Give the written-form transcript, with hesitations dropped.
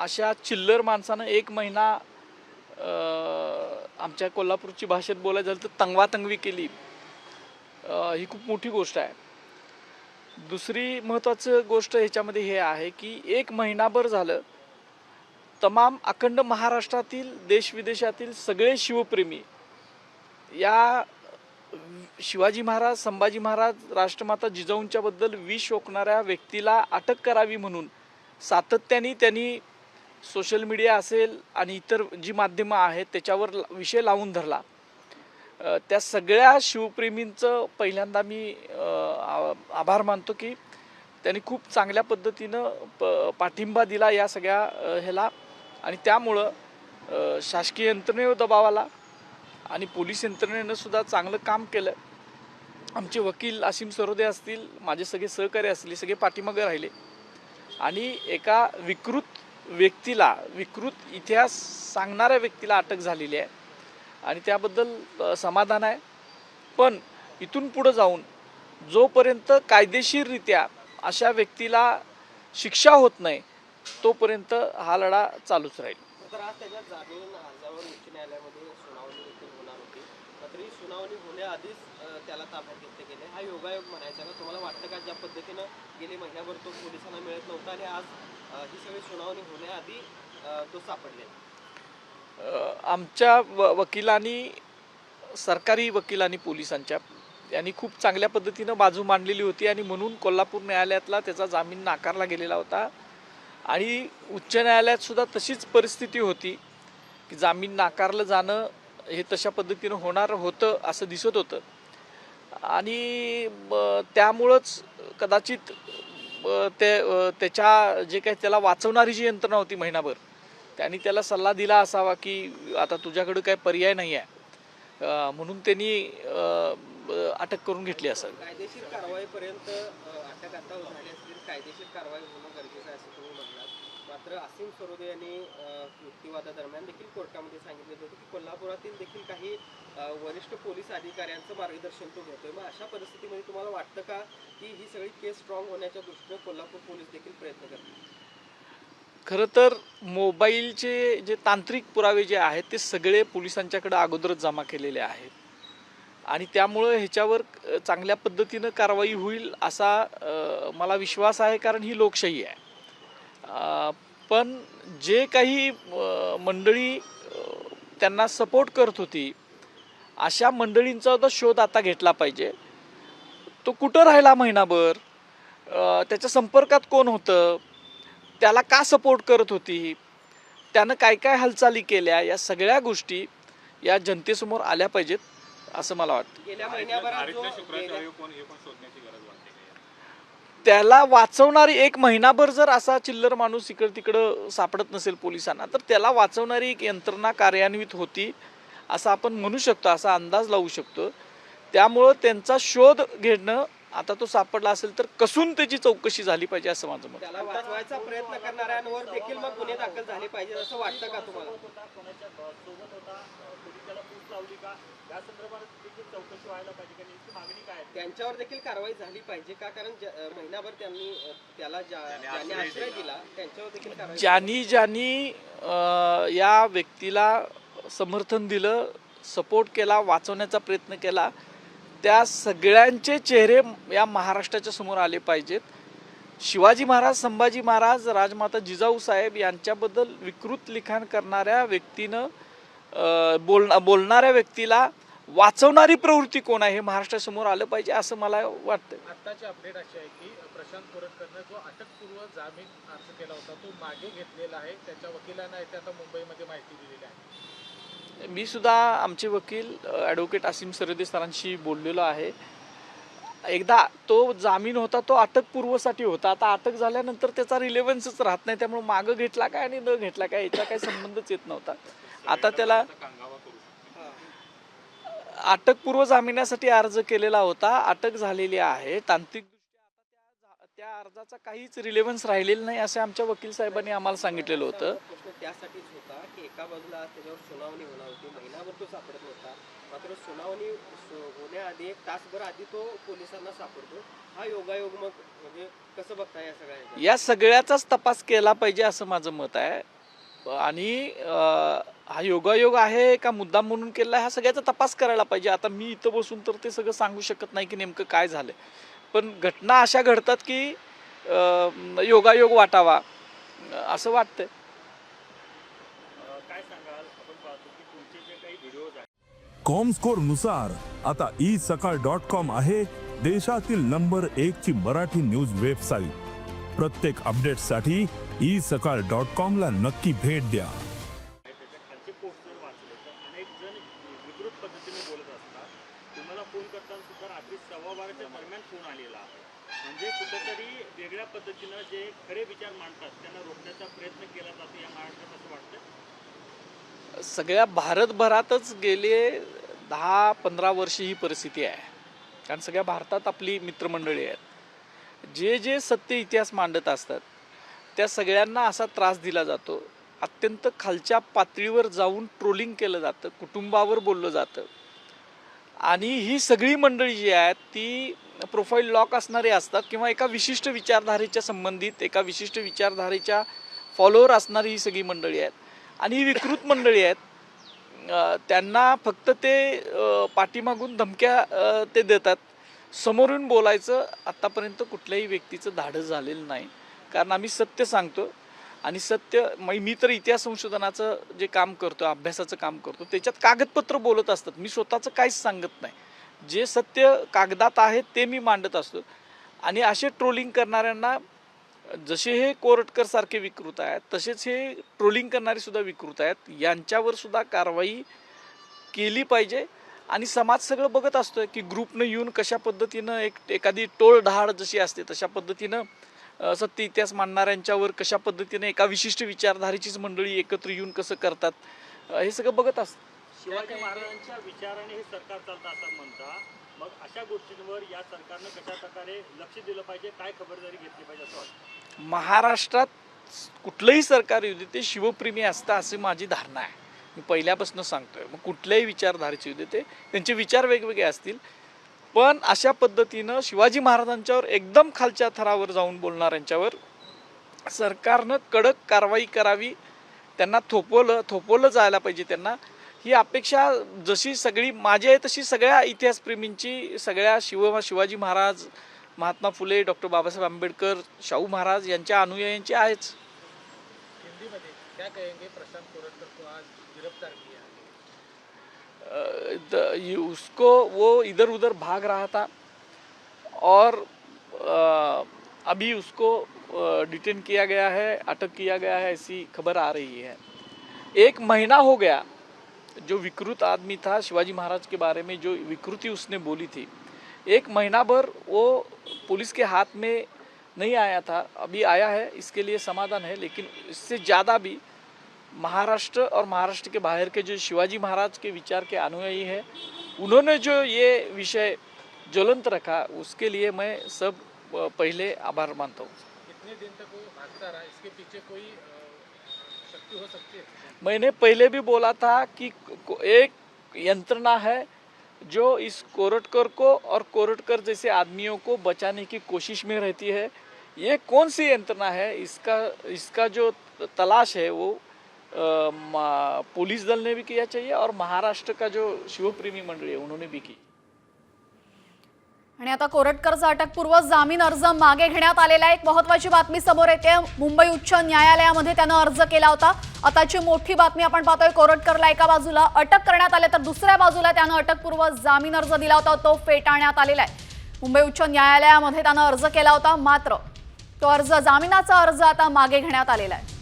अशा चिल्लर माणसानं 1 महिना आमच्या कोल्हापूरची भाषेत बोलायचं झालं तर तंगवातंगवी केली, ही खूप मोठी गोष्ट आहे. दुसरी महत्त्वाची गोष्ट ह्याच्यामध्ये हे आहे की 1 महिनाभर झालं तमाम अखंड महाराष्ट्रातील देशविदेशातील सगळे शिवप्रेमी या शिवाजी महाराज, संभाजी महाराज, राष्ट्रमाता जिजाऊंच्या बद्दल विष ओकणाऱ्या व्यक्तीला अटक करावी म्हणून सातत्याने त्यांनी सोशल मीडिया असेल आणि इतर जी माध्यमं आहेत त्याच्यावर विषय लावून धरला. त्या सगळ्या शिवप्रेमींचं पहिल्यांदा मी आभार मानतो की त्यांनी खूप चांगल्या पद्धतीनं पाठिंबा दिला या सगळ्या ह्याला, आणि त्यामुळं शासकीय यंत्रणेवर दबाव आला आणि पोलीस यंत्रणेनं सुद्धा चांगलं काम केलं. आमचे वकील असीम सरोदे असतील, माझे सगळे सहकारी असतील, सगळे पाठीमागे राहिले आणि एका विकृत व्यक्तीला, विकृत इतिहास सांगणाऱ्या व्यक्तीला अटक झालेली आहे आणि त्याबद्दल समाधान आहे. पण इथून पुढं जाऊन जोपर्यंत कायदेशीररित्या अशा व्यक्तीला शिक्षा होत नाही तोपर्यंत हा लढा चालूच राहील. तर आज त्याच्या जामीन अर्जावर उच्च न्यायालयामध्ये सुनावणी देखील होणार होती, मात्र ही सुनावणी होण्याआधीच त्याला ताब्यात घेतले गेले. हा योगायोग म्हणायचा का? तुम्हाला वाटतं का ज्या पद्धतीनं गेले महिन्याभर तो पोलिसांना मिळत नव्हता आणि आज ही सगळी सुनावणी होण्याआधी तो सापडले? आमच्या वकिलांनी, सरकारी वकिलांनी, पोलिसांच्या यांनी खूप चांगल्या पद्धतीनं बाजू मांडलेली होती आणि म्हणून कोल्हापूर न्यायालयातला त्याचा जामीन नाकारला गेलेला होता आणि उच्च न्यायालयात सुद्धा तशीच परिस्थिती होती की जामीन नाकारलं जाणं हे तशा पद्धतीनं होणार होतं असं दिसत होतं आणि त्यामुळंच कदाचित त्याच्या जे काही त्याला वाचवणारी जी यंत्रणा होती महिनाभर, त्यांनी त्याला सल्ला दिला असावा की आता तुझ्याकडे काही पर्याय नाही आहे, म्हणून त्यांनी अटक करून घेतली असेल. कायदेशीर कारवाईपर्यंत अटक आता झाली असली कायदेशीर कारवाई होणं गरजेचं आहे असं तुम्ही म्हटलात. मात्र असीम सरोदे यांनी युक्तिवादादरम्यान देखील कोर्टामध्ये सांगितलं होतं की कोल्हापुरातील देखील काही वरिष्ठ पोलीस अधिकाऱ्यांचं मार्गदर्शन तो घेतोय. मग अशा परिस्थितीमध्ये तुम्हाला वाटतं का की ही सगळी केस स्ट्रॉंग होण्याच्या दृष्टीने कोल्हापूर पोलीस देखील प्रयत्न करतात? खरं तर मोबाईलचे जे तांत्रिक पुरावे जे आहेत ते सगळे पोलिसांच्याकडे अगोदरच जमा केलेले आहेत आणि त्यामुळं ह्याच्यावर चांगल्या पद्धतीनं कारवाई होईल असा मला विश्वास आहे, कारण ही लोकशाही आहे. पण जे काही मंडळी त्यांना सपोर्ट करत होती अशा मंडळींचा सुद्धा शोध आता घेतला पाहिजे. तो कुठं राहिला महिनाभर, त्याच्या संपर्कात कोण होतं, त्याला का सपोर्ट करत होती, त्यानं काय काय हालचाली केल्या, या सगळ्या गोष्टी या जनतेसमोर आल्या पाहिजेत असं मला वाटतं. गेल्या महिन्याभरात त्याला वाचवणारी 1 महिनाभर जर असा चिल्लर माणूस इकडं तिकडं सापडत नसेल पोलिसांना तर त्याला वाचवणारी एक यंत्रणा कार्यान्वित होती असं आपण म्हणू शकतो, असा अंदाज लावू शकतो. त्यामुळं त्यांचा शोध घेणं, आता तो सापडला असेल तर कसून त्याची चौकशी झाली पाहिजे असं माझं मत. त्याला वाचवायचा प्रयत्न करणाऱ्यांवर देखील मग गुन्हे दाखल झाले पाहिजे असं वाटतं का तुम्हाला? त्यांच्यावर देखील कारवाई झाली पाहिजे का? कारण महिनाभर त्यांनी त्याला ज्यांनी आश्रय दिला त्यांच्यावर देखील कारवाई. ज्यांनी या व्यक्तीला समर्थन दिलं, सपोर्ट केला, वाचवण्याचा प्रयत्न केला, त्या सगळ्यांचे चेहरे या महाराष्ट्राच्या समोर आले पाहिजेत. शिवाजी महाराज, संभाजी महाराज, राजमाता जिजाऊ साहेब यांच्याबद्दल विकृत लिखाण करणाऱ्या व्यक्तीनं बोलणाऱ्या व्यक्तीला वाचवणारी प्रवृत्ती कोण आहे हे महाराष्ट्रासमोर आलं पाहिजे असं मला वाटतं. आत्ताची अपडेट अशी आहे की प्रशांत कोरटकरनं जो अटकपूर्व जामीन अर्ज केला होता तो मागे घेतलेला आहे. त्याच्या वकिलांना इथे आता मुंबईमध्ये माहिती दिलेली आहे. मी सुद्धा आमचे वकील ॲडव्होकेट असीम सरोदे सरांशी बोललेलो आहे. एकदा तो जामीन होता तो अटकपूर्वसाठी होता, आता अटक झाल्यानंतर त्याचा रिलेव्हन्सच राहत नाही, त्यामुळे मागं घेतला काय आणि न घेतला काय याचा काही संबंधच येत नव्हता. आता त्याला अटकपूर्व जामिनासाठी अर्ज केलेला होता, अटक झालेली आहे. तांत्रिकदृष्ट्या आता त्या अर्जाचा काहीच रिलेव्हन्स राहिलेला नाही असं आमच्या वकील साहेबांनी आम्हाला सांगितलेलं होतं. प्रश्न त्यासाठीच होता की एका बाजूला त्याच्यावर सुनावणी होणार होती, महिनाभर तो सापडत नव्हता, मात्र सुनावणी होण्याआधी 1 तासभर आधी तो पोलिसांना सापडतो. हा योगायोग मग म्हणजे कसं बघताय या सगळ्या? या सगळ्याचाच तपास केला पाहिजे असं माझं मत आहे. आणि हा योगायोग आहे का मुद्दाम म्हणून केला हा सगळ्याचा तपास करायला पाहिजे. आता मी इथं बसून तर ते सगळं सांगू शकत नाही की नेमकं काय झालं, पण घटना अशा घडतात की योगायोग वाटावा असं वाटतंय. काय सांगाल, आपण पाहतो की तुमचे जे काही व्हिडिओज आहेत कॉमस्कोर नुसार आता isakal.com आहे देशातील नंबर 1 ची मराठी न्यूज वेबसाईट. प्रत्येक अपडेटसाठी isakal.com ला नक्की भेट द्या. त्याच्या खालचे पोस्ट जर वाचले तर अनेक जण विकृत पद्धतीने बोलत असतात. तुम्हाला फोन करताना सुद्धा रात्री 12:15च्या दरम्यान फोन आलेला आहे. म्हणजे कुठेतरी वेगळ्या पद्धतीनं जे खरे विचार मांडतात त्यांना रोखण्याचा प्रयत्न केला जातो या महाराष्ट्रात असं वाटतं. सगळ्या भारतभरातच गेले 10-15 वर्ष ही परिस्थिती आहे. कारण सगळ्या भारतात आपली मित्रमंडळी आहेत. जे जे सत्य इतिहास मांडत असतात त्या सगळ्यांना असा त्रास दिला जातो. अत्यंत खालच्या पातळीवर जाऊन ट्रोलिंग केलं जातं, कुटुंबावर बोललं जातं. आणि ही सगळी मंडळी जी आहेत ती प्रोफाईल लॉक असणारे असतात किंवा एका विशिष्ट विचारधारेच्या संबंधित एका विशिष्ट विचारधारेच्या फॉलोअर असणारी ही सगळी मंडळी आहेत. आणि ही विकृत मंडळी आहेत. त्यांना फक्त ते पाठीमागून धमक्या ते देतात. समोरून बोलायचं आत्तापर्यंत कुठल्याही व्यक्तीचं धाडस झालेलं नाही. कारण आम्ही सत्य सांगतो आणि सत्य मी तर इतिहास संशोधनाचं जे काम करतो, अभ्यासाचं काम करतो, त्याच्यात कागदपत्र बोलत असतात. मी स्वतःचं काहीच सांगत नाही. जे सत्य कागदात आहे ते मी मांडत असतो. आणि असे ट्रोलिंग करणाऱ्यांना जसे हे कोरटकर सारखे विकृत आहेत तसेच हे ट्रोलिंग करणारे सुद्धा विकृत आहेत. यांच्यावर सुद्धा कारवाई केली पाहिजे. आणि समाज सगळं बघत असतो की ग्रुपनं येऊन कशा पद्धतीनं एखादी टोळधाड जशी असते तशा पद्धतीनं सत्य इतिहास मांडणाऱ्यांच्यावर कशा पद्धतीने एका विशिष्ट विचारधारेचीच मंडळी एकत्र येऊन कसं करतात हे सगळं बघत असतं. शिवाजी महाराजांच्या विचाराने हे सरकार चालतं असं म्हणता. मग अशा गोष्टींवर या सरकारनं कशा प्रकारे लक्ष दिलं पाहिजे, काय खबरदारी घेतली पाहिजे असं वाटतं? महाराष्ट्रात कुठलंही सरकार येऊ दे ते शिवप्रेमी असतं अशी माझी धारणा आहे. मी पहिल्यापासून सांगतोय. मग कुठल्याही विचारधारेचे येऊ दे ते त्यांचे विचार वेगवेगळे असतील, पण अशा पद्धतीनं शिवाजी महाराजांच्यावर एकदम खालच्या थरावर जाऊन बोलणाऱ्यांच्यावर सरकारनं कडक कारवाई करावी. त्यांना थोपवलं जायला पाहिजे. त्यांना ही अपेक्षा जशी सगळी माझी आहे तशी सगळ्या इतिहासप्रेमींची, सगळ्या शिवाजी महाराज, महात्मा फुले, डॉक्टर बाबासाहेब आंबेडकर, शाहू महाराज यांच्या अनुयायांची आहेच. हिंदी में क्या कहेंगे, प्रशांत कोरटकर को आज गिरफ्तार किया उसको वो इधर उधर भाग रहा था और अभी उसको डिटेन किया गया है, अटक किया गया है, ऐसी खबर आ रही है. 1 महीना हो गया जो विकृत आदमी था, शिवाजी महाराज के बारे में जो विकृति उसने बोली थी, 1 महीना भर वो पुलिस के हाथ में नहीं आया था. अभी आया है, इसके लिए समाधान है. लेकिन इससे ज़्यादा भी महाराष्ट्र और महाराष्ट्र के बाहर के जो शिवाजी महाराज के विचार के अनुयायी हैं, उन्होंने जो ये विषय ज्वलंत रखा उसके लिए मैं सब पहले आभार मानता हूँ. कितने दिन तक वो भागता रहा, इसके पीछे कोई शक्ति हो सकती है? मैंने पहले भी बोला था कि एक यंत्रणा है जो इस कोरटकर को और कोरटकर जैसे आदमियों को बचाने की कोशिश में रहती है. ये कौन सी यंत्रणा है, इसका जो तलाश है वो पुलिस दल ने भी किया चाहिए और महाराष्ट्र का जो शिवप्रेमी मंडळी है उन्होंने भी की. आणि आता कोरटकरचा अटकपूर्व जामीन अर्ज मागे घेण्यात आलेला आहे. एक महत्त्वाची बातमी समोर येते. मुंबई उच्च न्यायालयामध्ये त्यानं अर्ज केला होता. आताची मोठी बातमी आपण पाहतोय, कोरटकरला एका बाजूला अटक करण्यात आले तर दुसऱ्या बाजूला त्यानं अटकपूर्व जामीन अर्ज दिला होता, तो फेटाळण्यात आलेला आहे. मुंबई उच्च न्यायालयामध्ये त्यानं अर्ज केला होता, मात्र तो जामिनाचा अर्ज आता मागे घेण्यात आलेला आहे.